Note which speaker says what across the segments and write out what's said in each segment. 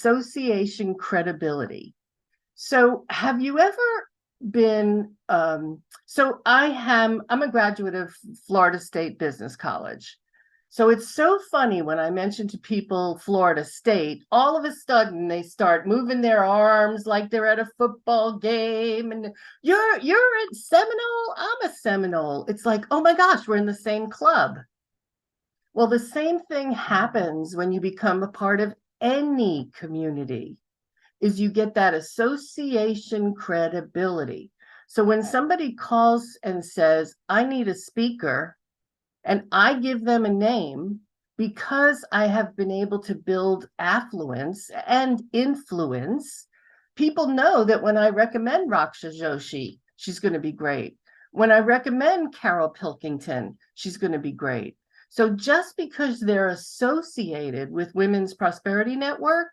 Speaker 1: association credibility. So have you ever been, I'm a graduate of Florida State Business College. So it's so funny when I mention to people Florida State, all of a sudden they start moving their arms like they're at a football game. And you're at Seminole, I'm a Seminole. It's like, oh my gosh, we're in the same club. Well, the same thing happens when you become a part of any community, is you get that association credibility. So when somebody calls and says, I need a speaker, and I give them a name, because I have been able to build affluence and influence, people know that when I recommend Raksha Joshi, she's going to be great. When I recommend Carol Pilkington, she's going to be great. So just because they're associated with Women's Prosperity Network,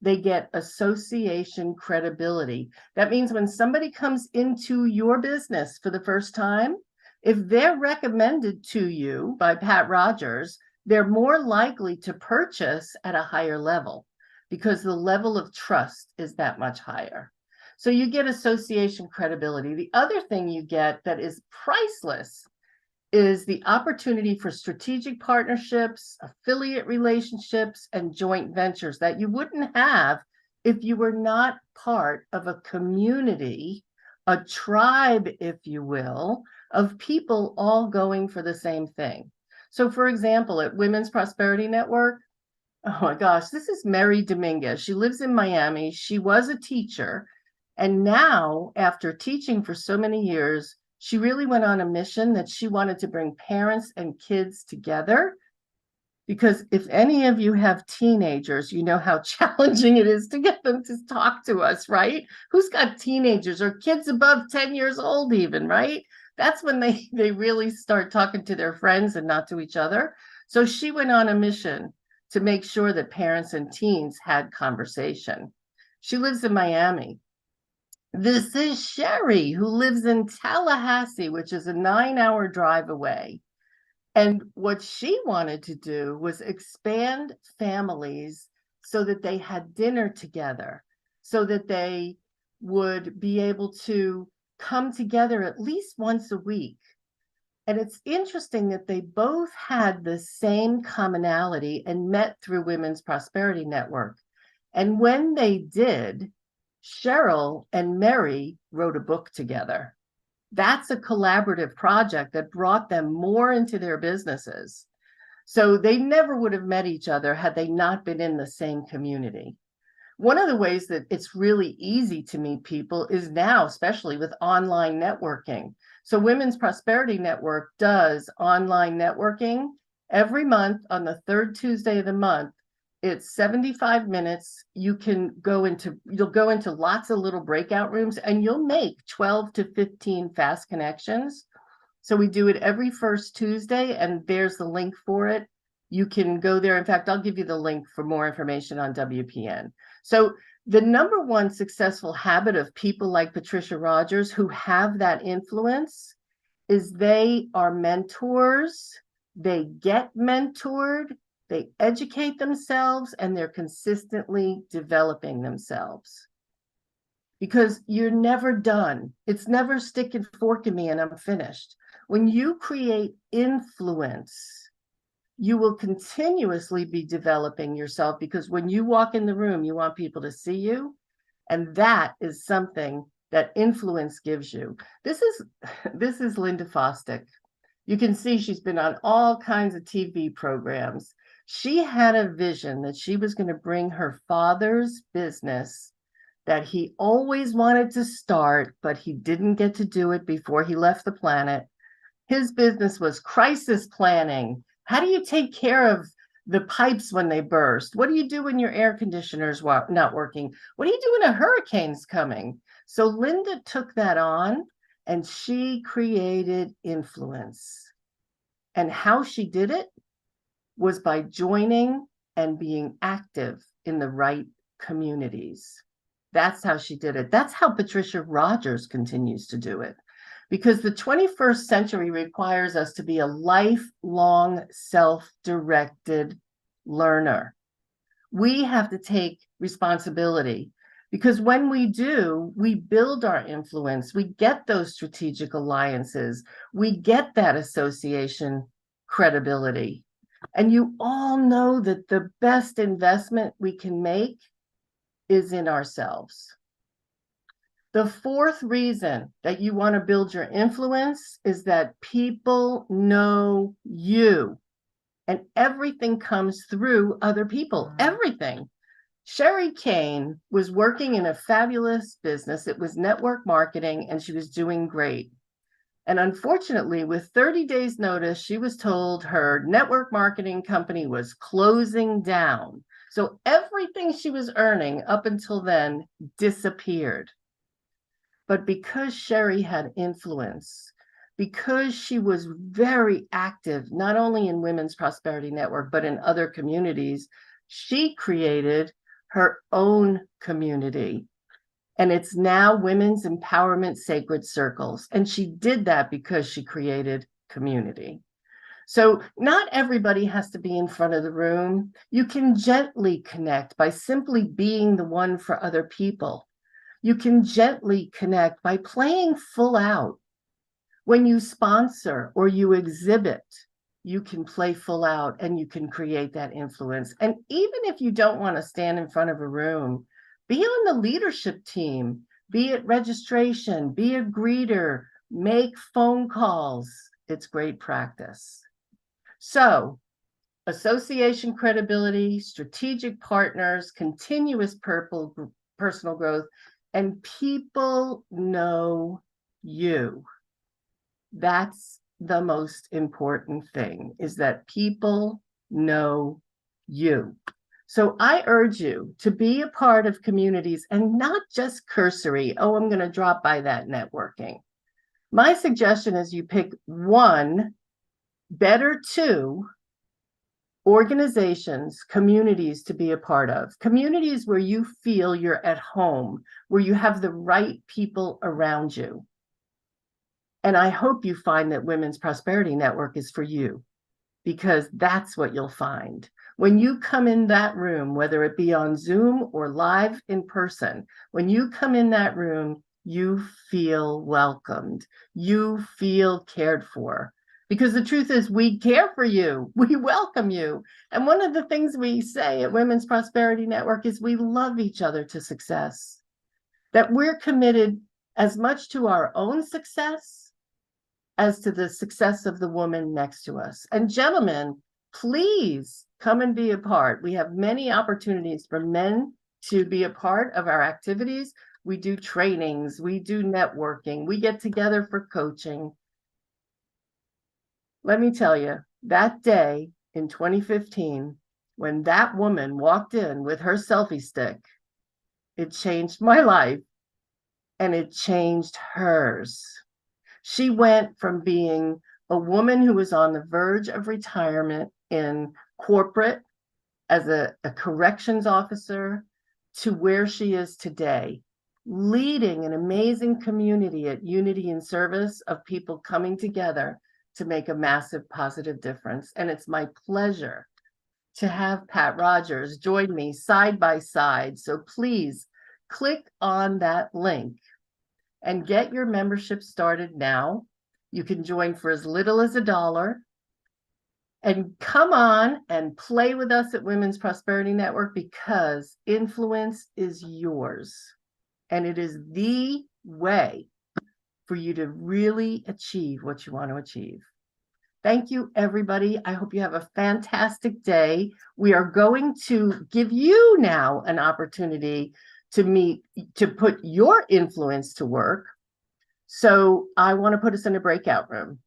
Speaker 1: they get association credibility. That means when somebody comes into your business for the first time, if they're recommended to you by Pat Rogers, they're more likely to purchase at a higher level because the level of trust is that much higher. So you get association credibility. The other thing you get that is priceless is the opportunity for strategic partnerships, affiliate relationships, and joint ventures that you wouldn't have if you were not part of a community, a tribe, if you will, of people all going for the same thing. So for example, at Women's Prosperity Network, oh my gosh, this is Mary Dominguez. She lives in Miami. She was a teacher. And now, after teaching for so many years, she really went on a mission that she wanted to bring parents and kids together. Because if any of you have teenagers, you know how challenging it is to get them to talk to us, right? Who's got teenagers or kids above 10 years old even, right? That's when they really start talking to their friends and not to each other. So she went on a mission to make sure that parents and teens had conversation. She lives in Miami. This is Sherry, who lives in Tallahassee, which is a 9-hour drive away. And what she wanted to do was expand families so that they had dinner together, so that they would be able to come together at least once a week. And it's interesting that they both had the same commonality and met through Women's Prosperity Network. And when they did, Cheryl and Mary wrote a book together. That's a collaborative project that brought them more into their businesses. So they never would have met each other had they not been in the same community. One of the ways that it's really easy to meet people is now, especially with online networking. So Women's Prosperity Network does online networking every month on the third Tuesday of the month. It's 75 minutes. You'll go into lots of little breakout rooms and you'll make 12 to 15 fast connections. So we do it every first Tuesday and there's the link for it. You can go there. In fact, I'll give you the link for more information on WPN. So the number one successful habit of people like Patricia Rogers who have that influence is they are mentors, they get mentored, they educate themselves, and they're consistently developing themselves. Because you're never done. It's never stick and fork in me and I'm finished. When you create influence, you will continuously be developing yourself because when you walk in the room, you want people to see you. And that is something that influence gives you. This is Linda Fostick. You can see she's been on all kinds of TV programs. She had a vision that she was going to bring her father's business that he always wanted to start, but he didn't get to do it before he left the planet. His business was crisis planning. How do you take care of the pipes when they burst? What do you do when your air conditioner's not working? What do you do when a hurricane's coming? So Linda took that on and she created influence. And how she did it was by joining and being active in the right communities. That's how she did it. That's how Patricia Rogers continues to do it. Because the 21st century requires us to be a lifelong self-directed learner. We have to take responsibility, because when we do, we build our influence, we get those strategic alliances, we get that association credibility. And you all know that the best investment we can make is in ourselves. The fourth reason that you want to build your influence is that people know you, and everything comes through other people, everything. Sherry Kane was working in a fabulous business. It was network marketing, and she was doing great. And unfortunately, with 30 days notice, she was told her network marketing company was closing down. So everything she was earning up until then disappeared. But because Sherry had influence, because she was very active, not only in Women's Prosperity Network, but in other communities, she created her own community. And it's now Women's Empowerment Sacred Circles. And she did that because she created community. So not everybody has to be in front of the room. You can gently connect by simply being the one for other people. You can gently connect by playing full out. When you sponsor or you exhibit, you can play full out and you can create that influence. And even if you don't want to stand in front of a room, be on the leadership team, be it registration, be a greeter, make phone calls. It's great practice. So, association credibility, strategic partners, continuous personal growth, and people know you. That's the most important thing, is that people know you. So I urge you to be a part of communities, and not just cursory, oh, I'm going to drop by that networking. My suggestion is you pick one, better two, organizations, communities to be a part of. Communities where you feel you're at home, where you have the right people around you. And I hope you find that Women's Prosperity Network is for you, because that's what you'll find. When you come in that room, whether it be on Zoom or live in person, when you come in that room, you feel welcomed. You feel cared for. Because the truth is, we care for you. We welcome you. And one of the things we say at Women's Prosperity Network is we love each other to success. That we're committed as much to our own success as to the success of the woman next to us. And gentlemen, please come and be a part. We have many opportunities for men to be a part of our activities. We do trainings, we do networking, we get together for coaching. Let me tell you, that day in 2015, when that woman walked in with her selfie stick, it changed my life, and it changed hers. She went from being a woman who was on the verge of retirement in corporate as a corrections officer to where she is today, leading an amazing community at Unity and Service of people coming together to make a massive positive difference. And it's my pleasure to have Pat Rogers join me side by side. So please click on that link and get your membership started now. You can join for as little as $1. And come on and play with us at Women's Prosperity Network, because influence is yours. And it is the way for you to really achieve what you want to achieve. Thank you, everybody. I hope you have a fantastic day. We are going to give you now an opportunity to put your influence to work. So I want to put us in a breakout room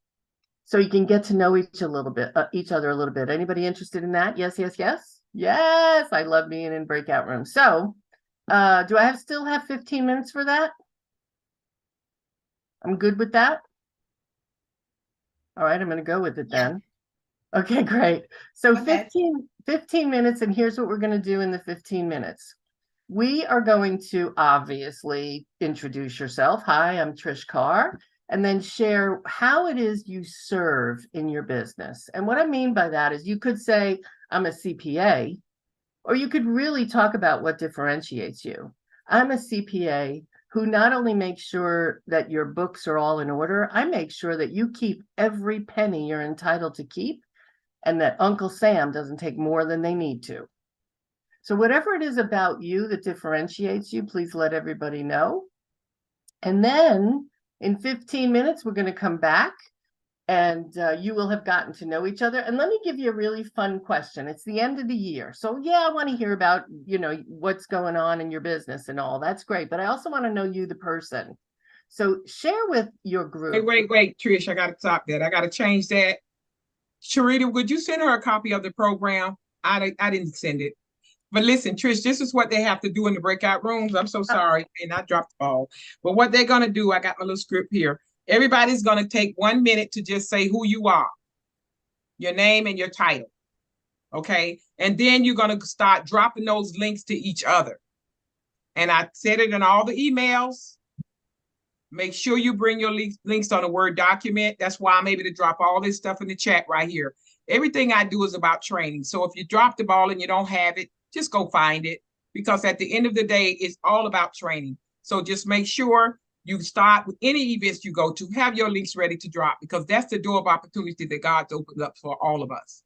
Speaker 1: so you can get to know each other a little bit. Anybody interested in that? Yes, yes, yes. Yes, I love being in breakout rooms. So do I still have 15 minutes for that? I'm good with that. All right, I'm going to go with it then. Okay, great. So 15 minutes, and here's what we're going to do in the 15 minutes. We are going to obviously introduce yourself. Hi, I'm Trish Carr, and then share how it is you serve in your business. And what I mean by that is you could say, I'm a CPA, Or you could really talk about what differentiates you. I'm a CPA who not only makes sure that your books are all in order, I make sure that you keep every penny you're entitled to keep and that Uncle Sam doesn't take more than they need to. So whatever it is about you that differentiates you, please let everybody know. And then in 15 minutes, we're going to come back and you will have gotten to know each other. And let me give you a really fun question. It's the end of the year. So yeah, I want to hear about, what's going on in your business and all. That's great. But I also want to know you, the person. So share with your group.
Speaker 2: Wait, Trish, I got to stop that. I got to change that. Sharita, would you send her a copy of the program? I didn't send it. But listen, Trish, this is what they have to do in the breakout rooms. I'm so sorry, and I dropped the ball. But what they're going to do, I got my little script here. Everybody's going to take 1 minute to just say who you are, your name and your title. Okay. And then you're going to start dropping those links to each other. And I said it in all the emails. Make sure you bring your links on a Word document. That's why I'm able to drop all this stuff in the chat right here. Everything I do is about training. So if you drop the ball and you don't have it, just go find it, because at the end of the day, it's all about training. So just make sure you start with any events you go to, have your links ready to drop, because that's the door of opportunity that God's opened up for all of us.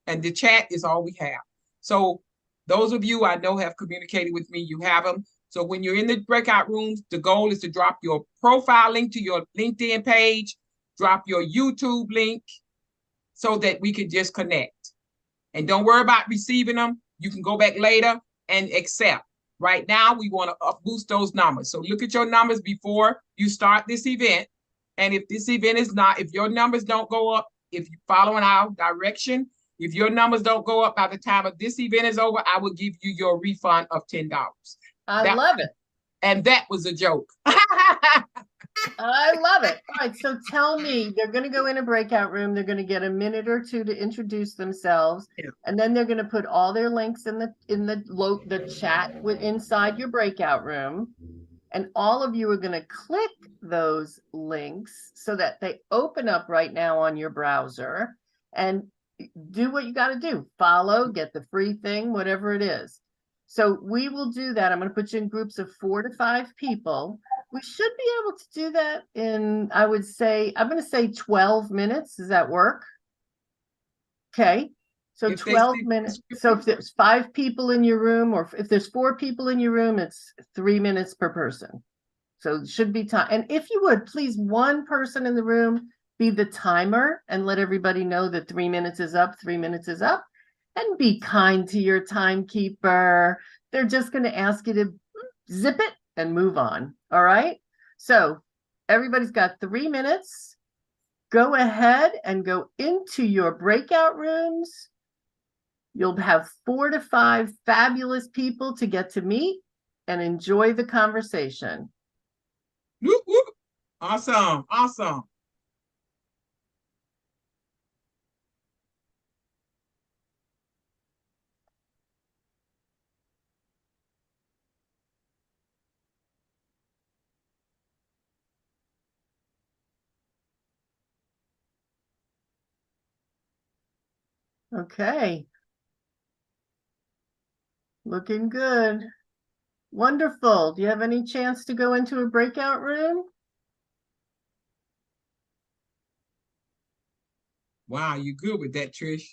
Speaker 2: And the chat is all we have. So those of you I know have communicated with me, you have them. So when you're in the breakout rooms, the goal is to drop your profile link to your LinkedIn page, drop your YouTube link so that we can just connect. And don't worry about receiving them. You can go back later and accept. Right now, we want to boost those numbers. So look at your numbers before you start this event. And if this event is not, if your numbers don't go up, if you're following our direction, if your numbers don't go up by the time of this event is over, I will give you your refund of $10.
Speaker 1: I love it.
Speaker 2: And that was a joke.
Speaker 1: I love it. All right. So tell me, they're going to go in a breakout room. They're going to get a minute or two to introduce themselves. Yeah. And then they're going to put all their links in the chat inside your breakout room. And all of you are going to click those links so that they open up right now on your browser, and do what you got to do. Follow, get the free thing, whatever it is. So we will do that. I'm going to put you in groups of 4 to 5 people. We should be able to do that in, I'm going to say 12 minutes. Does that work? Okay. So 12 minutes. So if there's 5 people in your room, or if there's 4 people in your room, it's 3 minutes per person. So it should be time. And if you would, please, one person in the room be the timer and let everybody know that 3 minutes is up, 3 minutes is up. And be kind to your timekeeper. They're just going to ask you to zip it and move on. All right. So everybody's got 3 minutes. Go ahead and go into your breakout rooms. You'll have 4 to 5 fabulous people to get to meet and enjoy the conversation.
Speaker 2: Whoop, whoop. Awesome. Awesome.
Speaker 1: Okay. Looking good. Wonderful. Do you have any chance to go into a breakout room?
Speaker 2: Wow, you good with that, Trish.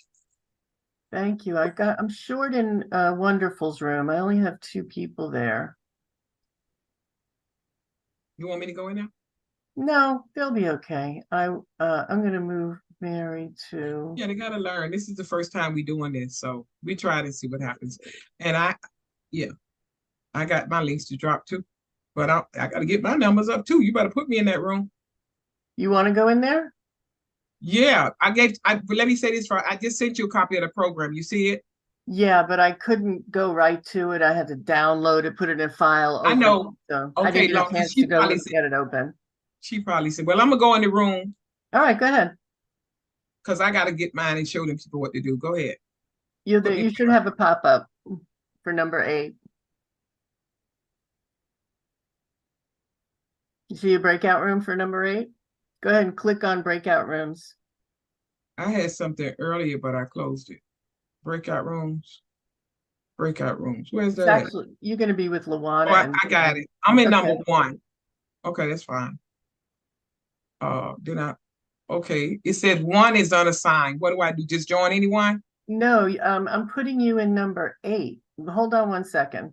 Speaker 1: Thank you. I'm short in Wonderful's room. I only have 2 people there.
Speaker 2: You want me to go in there?
Speaker 1: No, they'll be okay. I'm going to move Mary to.
Speaker 2: Yeah, they got to learn. This is the first time we're doing this, so we try to see what happens. And I got my links to drop too, but I got to get my numbers up too. You better put me in that room.
Speaker 1: You want to go in there?
Speaker 2: Yeah, let me say this I just sent you a copy of the program. You see it?
Speaker 1: Yeah, but I couldn't go right to it. I had to download it, put it in a file.
Speaker 2: I know.
Speaker 1: So
Speaker 2: okay,
Speaker 1: I didn't have a chance to go get it open.
Speaker 2: She probably said, well, I'm going to go in the room.
Speaker 1: All right, go ahead.
Speaker 2: Because I got to get mine and show them people what to do. Go ahead.
Speaker 1: You should have a pop-up for number 8. You see a breakout room for number 8? Go ahead and click on breakout rooms.
Speaker 2: I had something earlier, but I closed it. Breakout rooms. Breakout rooms. Where's
Speaker 1: It's
Speaker 2: that at?
Speaker 1: actually, you're going to be with
Speaker 2: Oh,
Speaker 1: Luana
Speaker 2: I
Speaker 1: and,
Speaker 2: got it. I'm in number
Speaker 1: okay.
Speaker 2: one. Okay, that's fine. Did I? Okay, it said one is unassigned. What do I do? Just join anyone?
Speaker 1: No, I'm putting you in number 8. Hold on one second.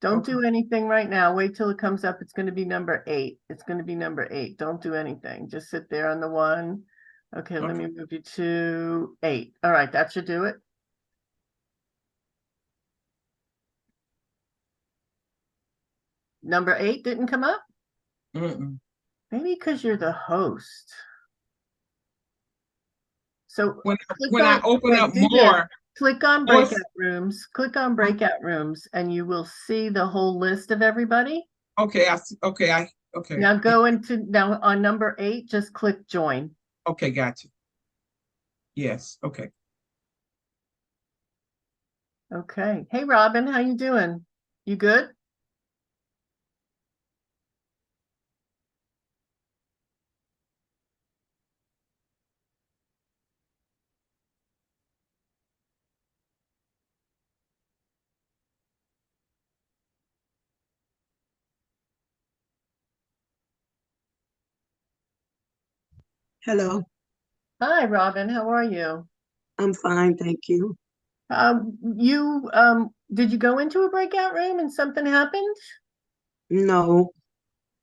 Speaker 1: Don't
Speaker 2: Okay,
Speaker 1: do anything right now. Wait till it comes up. It's going to be number 8. It's going to be number 8. Don't do anything. Just sit there on the 1. Okay, let
Speaker 2: okay.
Speaker 1: me move you to 8. All right, that should do it. Number 8 didn't come up?
Speaker 2: Mm-mm.
Speaker 1: Maybe because you're the host. So click
Speaker 2: When I
Speaker 1: on,
Speaker 2: open
Speaker 1: wait,
Speaker 2: up
Speaker 1: do this.
Speaker 2: more,
Speaker 1: Click on
Speaker 2: more.
Speaker 1: breakout rooms. Click on breakout rooms, and you will see the whole list of everybody.
Speaker 2: Okay, I see. Okay, okay.
Speaker 1: Now go into, now on number 8, just click join.
Speaker 2: Okay, got you. Yes. Okay.
Speaker 1: Okay. Hey, Robin, how you doing? You good?
Speaker 3: Hello,
Speaker 1: Hi, Robin. How are you?
Speaker 3: I'm fine, thank you.
Speaker 1: Did you go into a breakout room and something happened?
Speaker 3: No,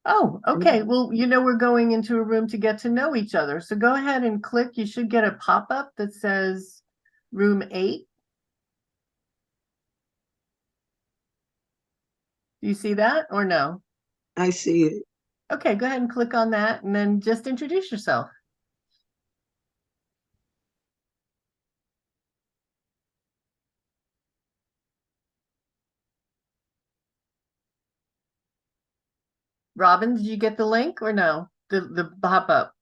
Speaker 1: Oh, okay. Well, we're going into a room to get to know each other. So go ahead and click. You should get a pop-up that says room 8. Do you see that or no?
Speaker 3: I see it.
Speaker 1: Okay, go ahead and click on that and then just introduce yourself. Robin, did you get the link or no? The pop-up.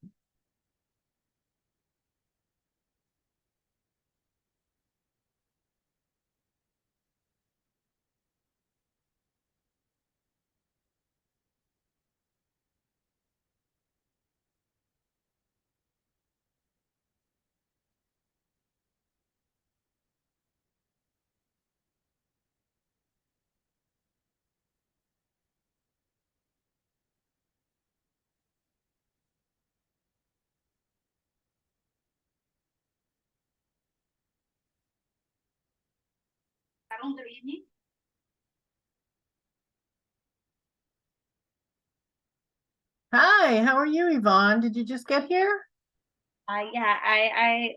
Speaker 1: Hi, how are you, Yvonne? Did you just get here?
Speaker 4: Yeah, I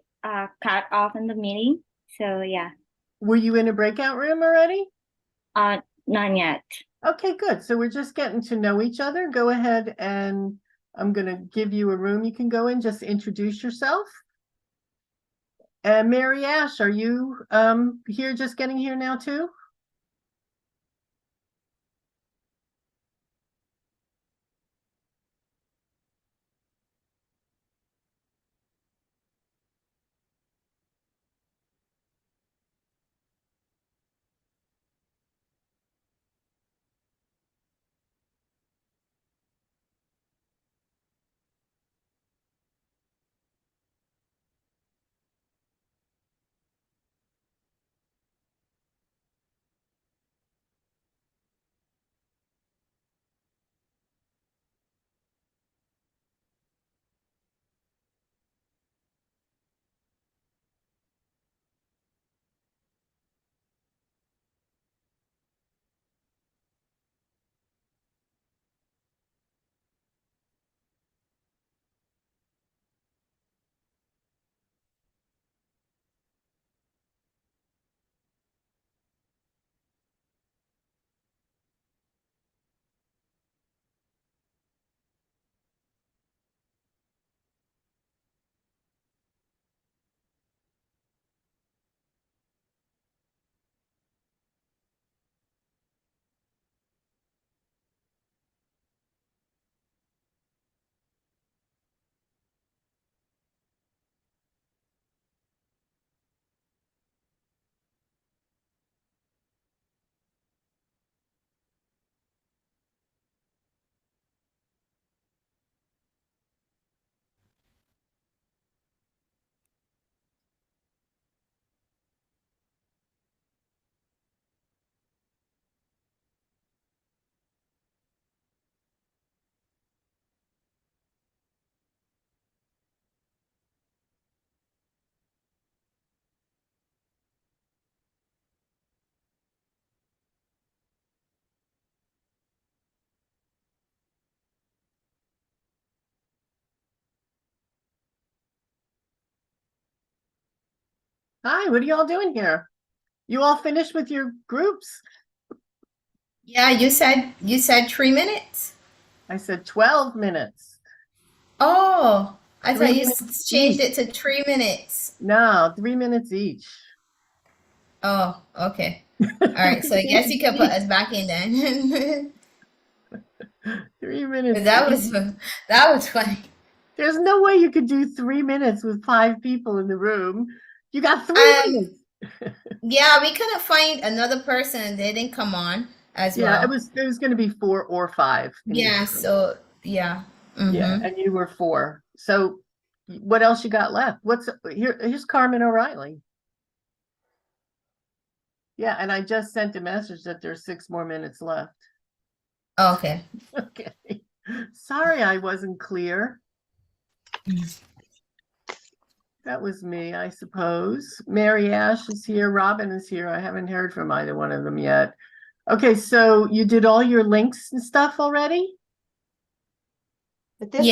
Speaker 4: cut off in the meeting, so yeah,
Speaker 1: Were you in a breakout room already?
Speaker 4: not yet.
Speaker 1: Okay, good. So we're just getting to know each other. Go ahead and I'm going to give you a room you can go in. Just introduce yourself. And Mary Ash, are you here just getting here now too? Hi, what are y'all doing here? You all finished with your groups?
Speaker 5: Yeah, you said 3 minutes?
Speaker 1: I said 12 minutes.
Speaker 5: Oh, I
Speaker 1: 3
Speaker 5: thought you
Speaker 1: minutes
Speaker 5: changed
Speaker 1: each.
Speaker 5: it to 3 minutes.
Speaker 1: No, 3 minutes each.
Speaker 5: Oh, okay. All right, so I guess you could put us back in then.
Speaker 1: 3 minutes
Speaker 5: That
Speaker 1: each.
Speaker 5: was that was funny.
Speaker 1: There's no way you could do 3 minutes with 5 people in the room. You got 3
Speaker 5: Um,
Speaker 1: minutes.
Speaker 5: yeah, we couldn't find another person and they didn't come on as
Speaker 1: Yeah,
Speaker 5: well.
Speaker 1: it was going to be 4 or 5 in each
Speaker 5: Yeah,
Speaker 1: room.
Speaker 5: so yeah.
Speaker 1: Yeah,
Speaker 5: Mm-hmm.
Speaker 1: and you were 4. So what else you got left? Here's Carmen O'Reilly. Yeah, and I just sent a message that there's 6 more minutes left.
Speaker 5: Okay.
Speaker 1: Okay. Sorry I wasn't clear. That was me, I suppose. Mary Ash is here. Robin is here. I haven't heard from either one of them yet. Okay, so you did all your links and stuff already?
Speaker 6: But this